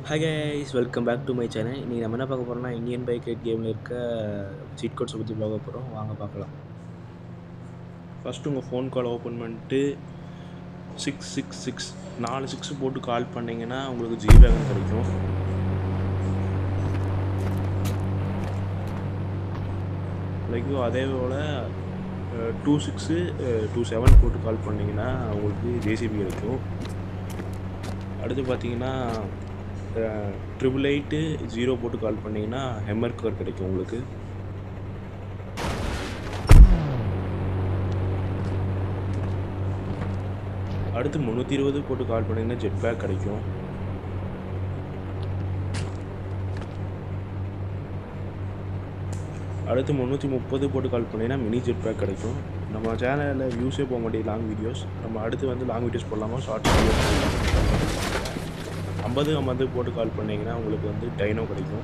Hi guys, welcome back to my channel. இன்னைக்கு நம்ம என்ன பார்க்க போறோம்னா இந்தியன் பைக் ரைட் கேமில் இருக்க சீட் கோட்ஸை பற்றி பார்க்க போகிறோம். வாங்க பார்க்கலாம். ஃபஸ்ட்டு உங்கள் ஃபோன் கால் ஓப்பன் பண்ணிட்டு 666 4 6 போட்டு கால் பண்ணிங்கன்னா உங்களுக்கு ஜி வேகன் கிடைக்கும். லைக் அதே போல் 26 27 போட்டு கால் பண்ணிங்கன்னா உங்களுக்கு ஜேசிபி கிடைக்கும். அடுத்து பார்த்தீங்கன்னா 888 போட்டு கால் பண்ணிங்கன்னா ஹெம்மர் கார் கிடைக்கும் உங்களுக்கு. அடுத்து 320 போட்டு கால் பண்ணிங்கன்னா ஜெட் பேக் கிடைக்கும். அடுத்து 330 போட்டு கால் பண்ணிங்கன்னா மினி ஜெட் பேக் கிடைக்கும். நம்ம சேனலில் வியூஸே போக மாட்டேங்குது லாங் வீடியோஸ். நம்ம அடுத்து லாங் வீடியோஸ் போடலாமா ஷார்ட்ஸ் வீடியோஸ் 50 போட்டு கால் பண்ணிங்கன்னா உங்களுக்கு டைனோ கிடைக்கும்.